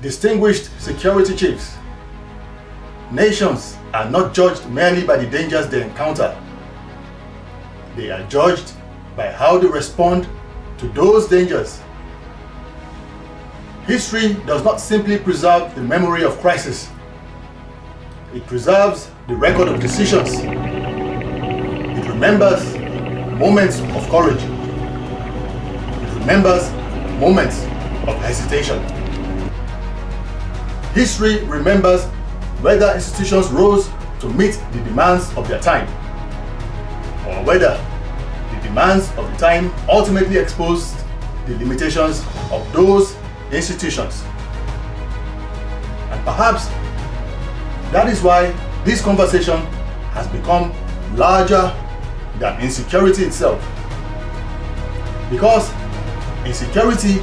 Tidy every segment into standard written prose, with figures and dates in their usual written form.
Distinguished security chiefs, nations are not judged merely by the dangers they encounter. They are judged by how they respond to those dangers. History does not simply preserve the memory of crisis. It preserves the record of decisions. It remembers moments of courage. It remembers moments of hesitation. History remembers whether institutions rose to meet the demands of their time, or whether the demands of the time ultimately exposed the limitations of those institutions. And perhaps that is why this conversation has become larger than insecurity itself. Because insecurity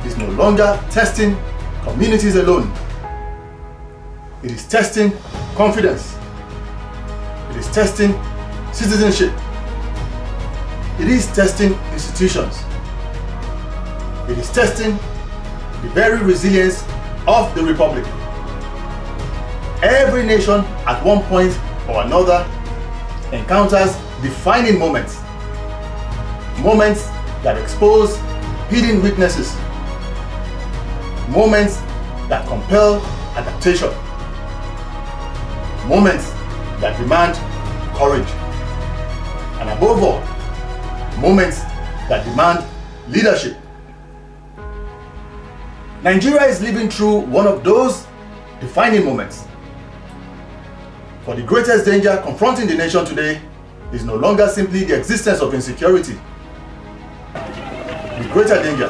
is no longer testing communities alone. It is testing confidence. It is testing citizenship. It is testing institutions. It is testing the very resilience of the Republic. Every nation at one point or another encounters defining moments. Moments that expose hidden weaknesses. Moments that compel adaptation. Moments that demand courage. And above all, moments that demand leadership. Nigeria is living through one of those defining moments. For the greatest danger confronting the nation today is no longer simply the existence of insecurity. The greater danger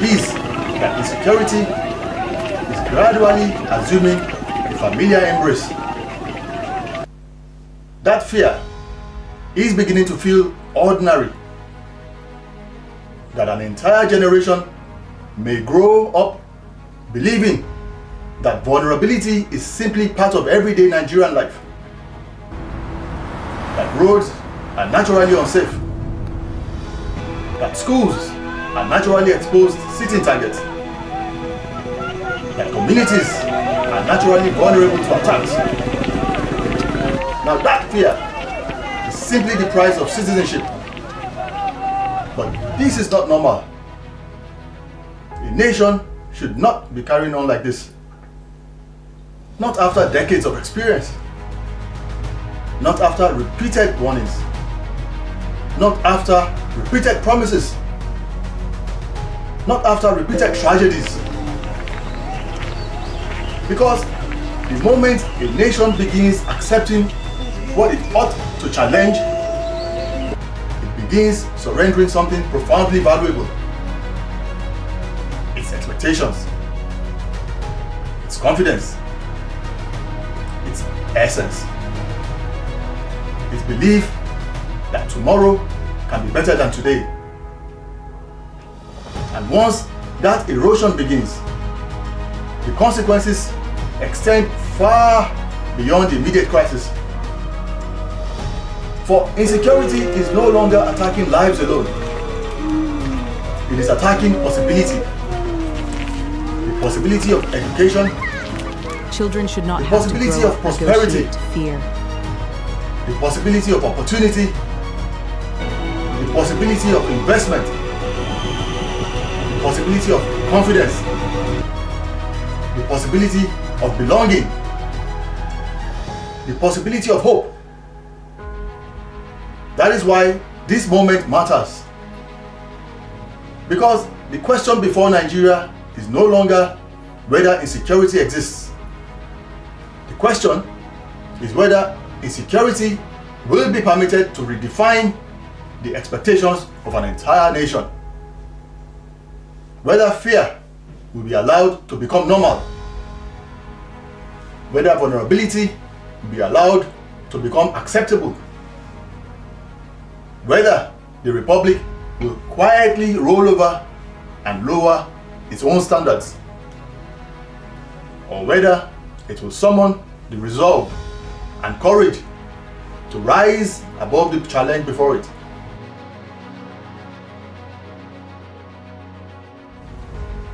is that insecurity is gradually assuming a familiar embrace. That fear is beginning to feel ordinary. That an entire generation may grow up believing that vulnerability is simply part of everyday Nigerian life. That roads are naturally unsafe. That schools are naturally exposed sitting targets. That communities are naturally vulnerable to attacks. Now that fear is simply the price of citizenship. But this is not normal. A nation should not be carrying on like this. Not after decades of experience. Not after repeated warnings. Not after repeated promises. Not after repeated tragedies. Because the moment a nation begins accepting what it ought to challenge, it begins surrendering something profoundly valuable. Its expectations, its confidence, its essence, its belief that tomorrow can be better than today. And once that erosion begins, the consequences extend far beyond the immediate crisis. For insecurity is no longer attacking lives alone. It is attacking possibility. The possibility of education. Children should not have to grow up negotiate fear. The possibility of opportunity. The possibility of investment. The possibility of confidence. The possibility of belonging. The possibility of hope. That is why this moment matters. Because the question before Nigeria is no longer whether insecurity exists. The question is whether insecurity will be permitted to redefine the expectations of an entire nation. Whether fear will be allowed to become normal. Whether vulnerability will be allowed to become acceptable. Whether the Republic will quietly roll over and lower its own standards, or whether it will summon the resolve and courage to rise above the challenge before it.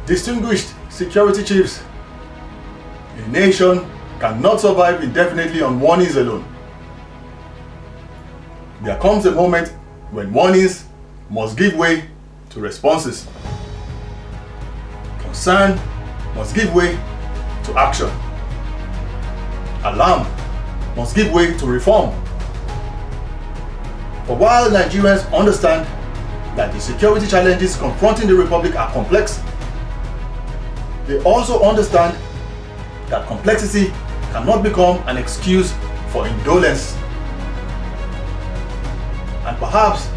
Distinguished security chiefs, a nation cannot survive indefinitely on warnings alone. There comes a moment when warnings must give way to responses. Concern must give way to action. Alarm must give way to reform. For while Nigerians understand that the security challenges confronting the Republic are complex, they also understand that complexity cannot become an excuse for indolence. And perhaps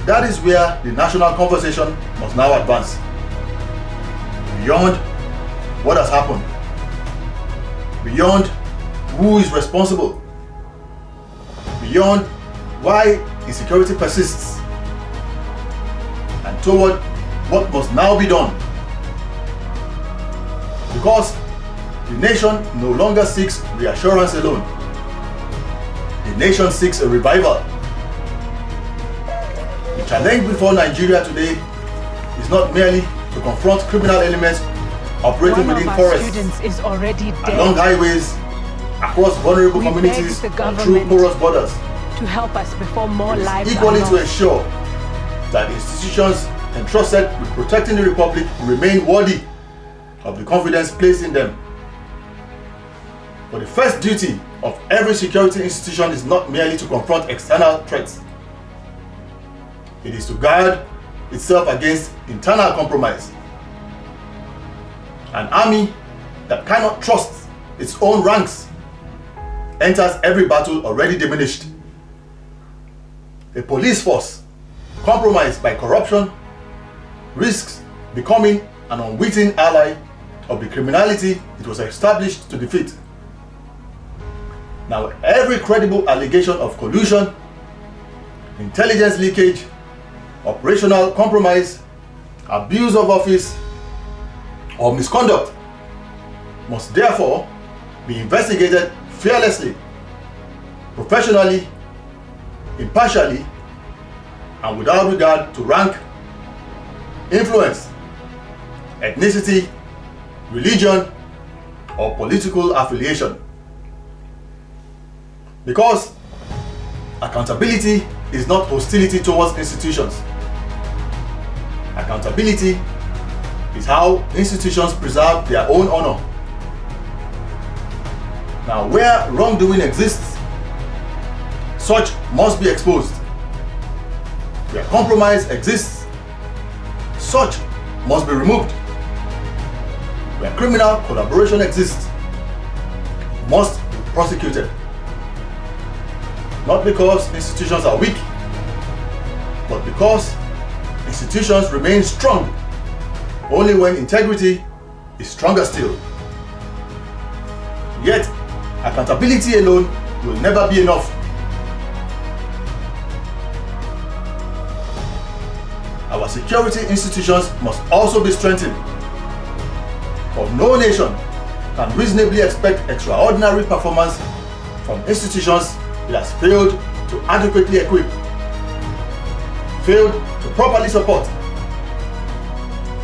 that is where the national conversation must now advance. Beyond what has happened, beyond who is responsible, beyond why insecurity persists, and toward what must now be done. Because the nation no longer seeks reassurance alone. The nation seeks a revival. The challenge before Nigeria today is not merely to confront criminal elements operating within forests, along highways, across vulnerable communities, and through porous borders. To help us before more lives equally to ensure that institutions entrusted with protecting the Republic remain worthy of the confidence placed in them. But the first duty of every security institution is not merely to confront external threats. It is to guard itself against internal compromise. An army that cannot trust its own ranks enters every battle already diminished. A police force compromised by corruption risks becoming an unwitting ally of the criminality it was established to defeat. Now, every credible allegation of collusion, intelligence leakage, operational compromise, abuse of office, or misconduct must therefore be investigated fearlessly, professionally, impartially, and without regard to rank, influence, ethnicity, religion, or political affiliation. Because accountability is not hostility towards institutions. Accountability is how institutions preserve their own honor. Now, where wrongdoing exists, such must be exposed. Where compromise exists, such must be removed. Where criminal collaboration exists, must be prosecuted. Not because institutions are weak, but because institutions remain strong only when integrity is stronger still. Yet, accountability alone will never be enough. Our security institutions must also be strengthened. For no nation can reasonably expect extraordinary performance from institutions it has failed to adequately equip, failed to properly support,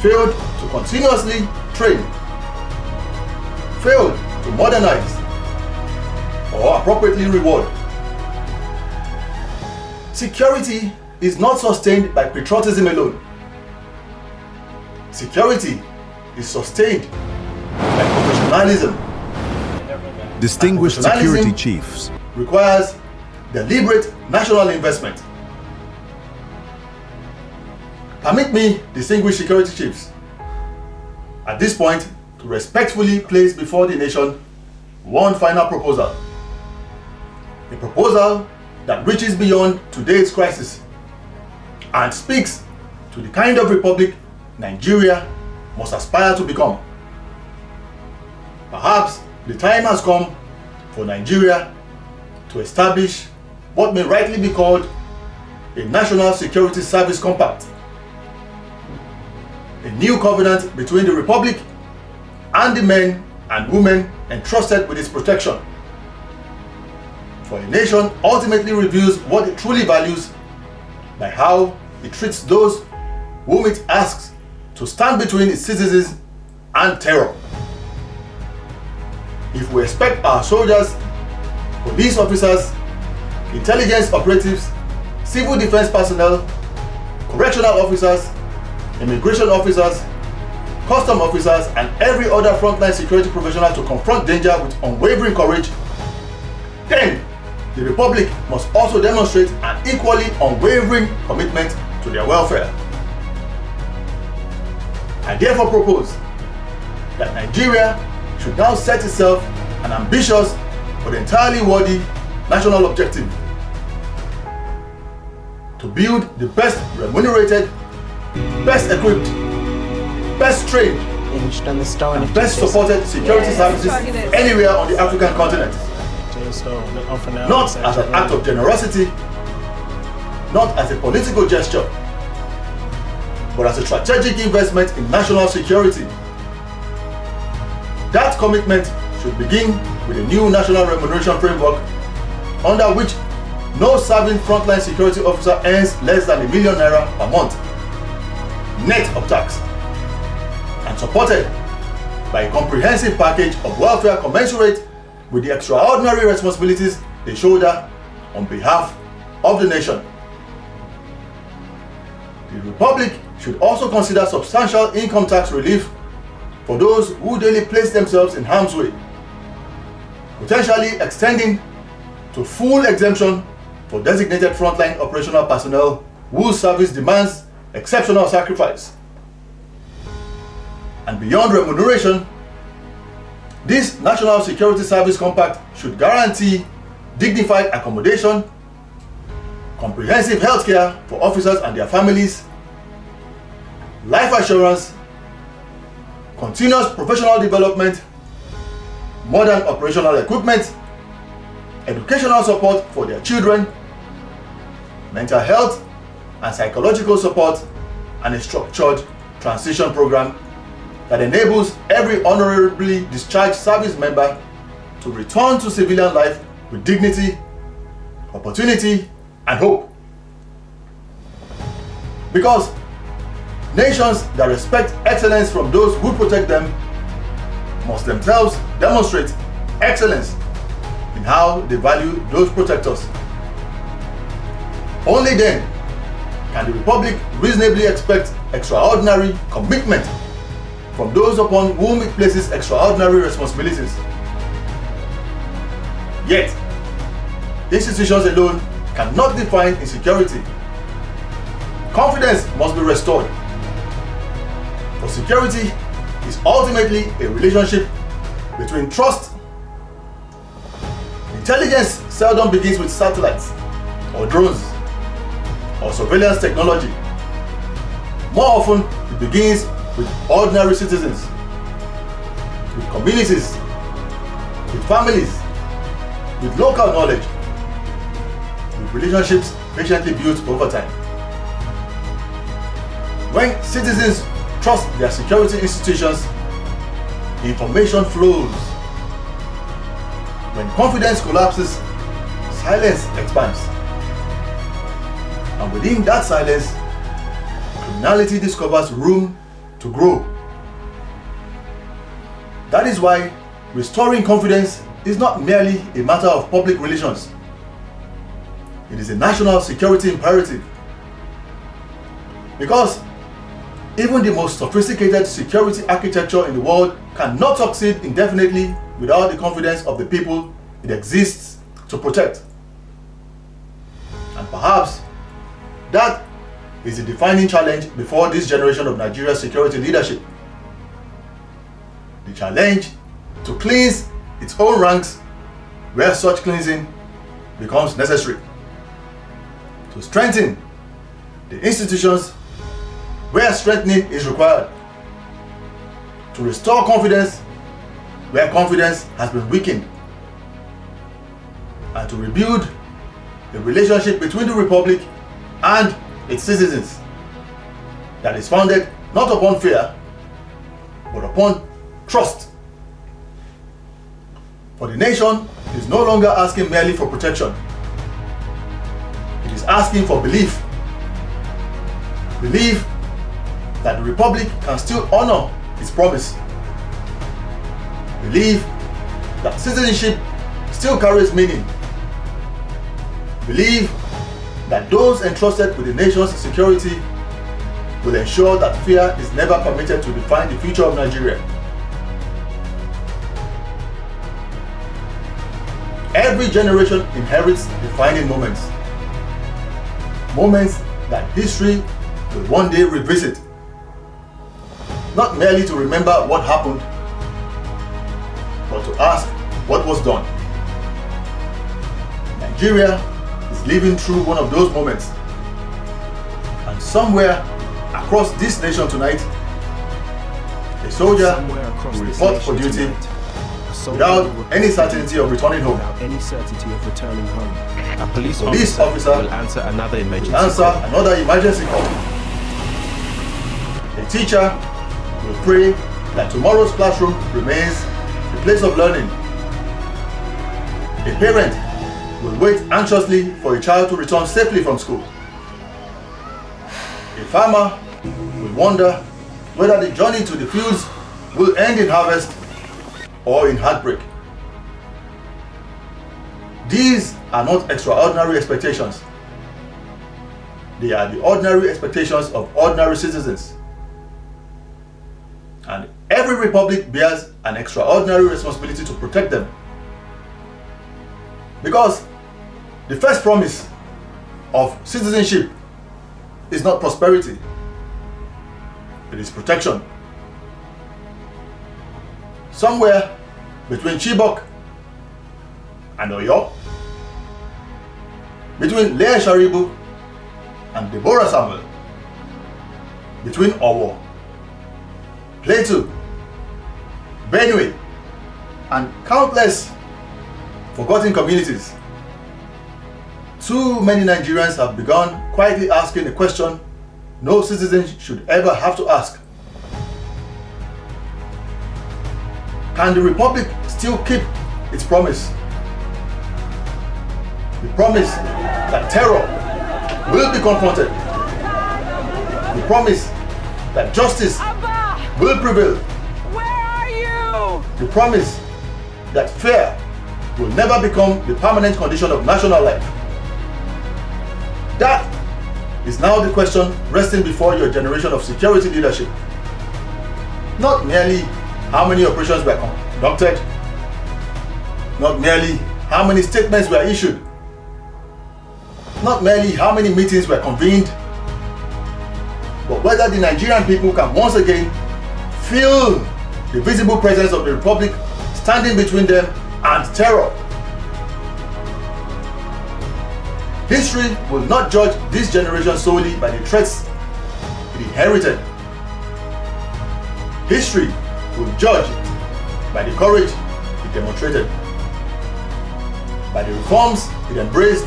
failed to continuously train, failed to modernize, or appropriately reward. Security is not sustained by patriotism alone. Security is sustained by professionalism. Distinguished security chiefs requires deliberate national investment. Permit me, distinguished security chiefs, at this point to respectfully place before the nation one final proposal. A proposal that reaches beyond today's crisis and speaks to the kind of republic Nigeria must aspire to become. Perhaps the time has come for Nigeria to establish what may rightly be called a National Security Service Compact, a new covenant between the Republic and the men and women entrusted with its protection. For a nation ultimately reveals what it truly values by how it treats those whom it asks to stand between its citizens and terror. If we expect our soldiers, police officers, intelligence operatives, civil defense personnel, correctional officers, immigration officers, custom officers, and every other frontline security professional to confront danger with unwavering courage, then the Republic must also demonstrate an equally unwavering commitment to their welfare. I therefore propose that Nigeria should now set itself an ambitious but entirely worthy national objective to build the best remunerated, best equipped, best trained, and best supported security services anywhere on the African continent. Not as an act of generosity, not as a political gesture, but as a strategic investment in national security. That commitment should begin with a new national remuneration framework under which no serving frontline security officer earns less than ₦1 million per month, net of tax, and supported by a comprehensive package of welfare commensurate with the extraordinary responsibilities they shoulder on behalf of the nation. The Republic should also consider substantial income tax relief for those who daily place themselves in harm's way, potentially extending to full exemption for designated frontline operational personnel whose service demands exceptional sacrifice. And beyond remuneration, this National Security Service Compact should guarantee dignified accommodation, comprehensive health care for officers and their families, life assurance, continuous professional development, modern operational equipment, educational support for their children, mental health and psychological support, and a structured transition program that enables every honorably discharged service member to return to civilian life with dignity, opportunity, and hope. Because nations that respect excellence from those who protect them must themselves demonstrate excellence in how they value those protectors. Only then can the Republic reasonably expect extraordinary commitment from those upon whom it places extraordinary responsibilities. Yet, institutions alone cannot define insecurity. Confidence must be restored. For security is ultimately a relationship between trust. Intelligence seldom begins with satellites or drones or surveillance technology. More often, it begins with ordinary citizens, with communities, with families, with local knowledge, with relationships patiently built over time. When citizens trust their security institutions, information flows. When confidence collapses, silence expands. And within that silence, criminality discovers room to grow. That is why restoring confidence is not merely a matter of public relations. It is a national security imperative. Because even the most sophisticated security architecture in the world cannot succeed indefinitely without the confidence of the people it exists to protect. And perhaps that is the defining challenge before this generation of Nigeria's security leadership. The challenge to cleanse its own ranks where such cleansing becomes necessary. To strengthen the institutions where strengthening is required. To restore confidence where confidence has been weakened. And to rebuild the relationship between the Republic and its citizens that is founded not upon fear, but upon trust. For the nation is no longer asking merely for protection. It is asking for belief. Belief that the Republic can still honor its promise believe that citizenship still carries meaning, believe that those entrusted with the nation's security will ensure that fear is never permitted to define the future of Nigeria. Every generation inherits defining moments, moments that history will one day revisit, not merely to remember what happened, but to ask what was done. Nigeria is living through one of those moments, and somewhere across this nation tonight, a soldier will report for duty without any certainty of returning home. A police officer will answer another emergency call. A teacher will pray that tomorrow's classroom remains the place of learning. A parent will wait anxiously for a child to return safely from school. A farmer will wonder whether the journey to the fields will end in harvest or in heartbreak. These are not extraordinary expectations. They are the ordinary expectations of ordinary citizens. And every republic bears an extraordinary responsibility to protect them. Because the first promise of citizenship is not prosperity, it is protection. Somewhere between Chibok and Oyo, between Leah Sharibu and Deborah Samuel, between Owo, Plateau, Benue, and countless forgotten communities, too many Nigerians have begun quietly asking a question no citizen should ever have to ask. Can the Republic still keep its promise? The promise that terror will be confronted. The promise that justice will prevail. Where are you? The promise that fear will never become the permanent condition of national life. That is now the question resting before your generation of security leadership. Not merely how many operations were conducted, not merely how many statements were issued, not merely how many meetings were convened, but whether the Nigerian people can once again feel the visible presence of the Republic standing between them and terror. History will not judge this generation solely by the threats it inherited. History will judge it by the courage it demonstrated, by the reforms it embraced,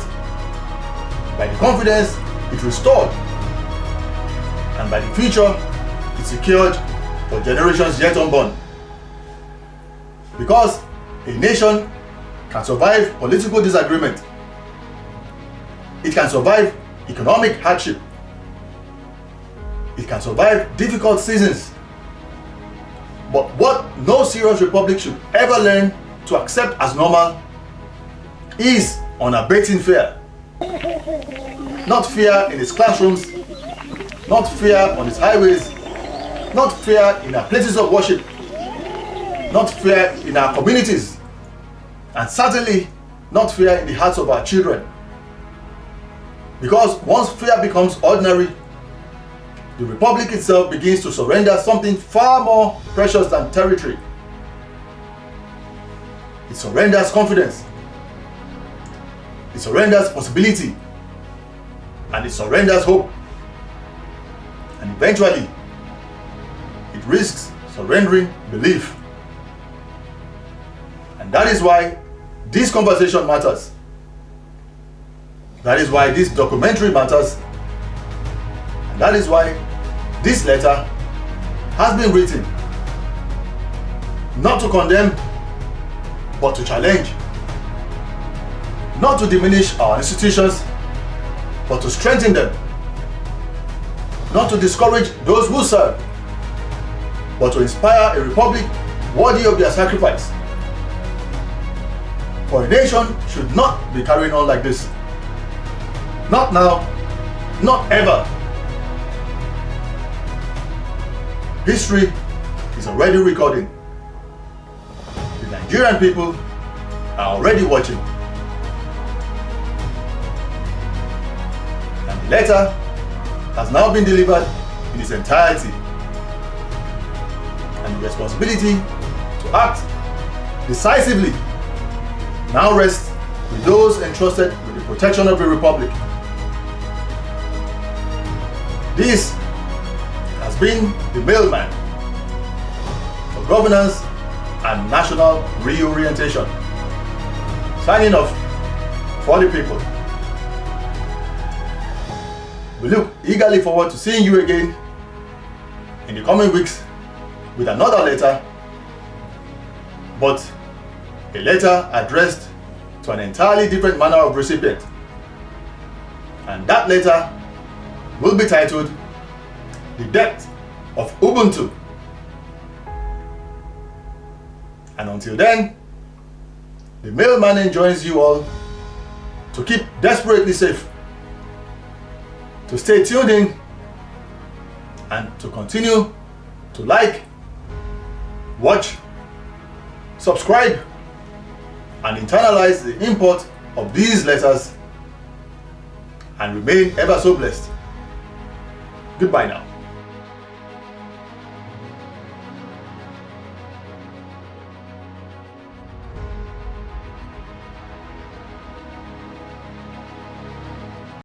by the confidence it restored, and by the future it secured for generations yet unborn. Because a nation can survive political disagreement, it can survive economic hardship, it can survive difficult seasons. But what no serious republic should ever learn to accept as normal is unabating fear. Not fear in its classrooms, not fear on its highways, not fear in our places of worship, not fear in our communities, and certainly not fear in the hearts of our children. Because once fear becomes ordinary, the Republic itself begins to surrender something far more precious than territory. It surrenders confidence, it surrenders possibility, and it surrenders hope. And eventually, it risks surrendering belief. And that is why this conversation matters. That is why this documentary matters. And that is why this letter has been written. Not to condemn, but to challenge. Not to diminish our institutions, but to strengthen them. Not to discourage those who serve, but to inspire a republic worthy of their sacrifice. For a nation should not be carrying on like this. Not now, not ever. History is already recording. The Nigerian people are already watching. And the letter has now been delivered in its entirety. And the responsibility to act decisively now rests with those entrusted with the protection of the Republic. This has been the mailman for governance and national reorientation. Signing off for the people. We look eagerly forward to seeing you again in the coming weeks with another letter, but a letter addressed to an entirely different manner of recipient. And that letter will be titled The Depth of Ubuntu. And until then, the mailman enjoins you all to keep desperately safe, to stay tuned in, and to continue to like, watch, subscribe, and internalize the import of these letters, and remain ever so blessed. Goodbye now.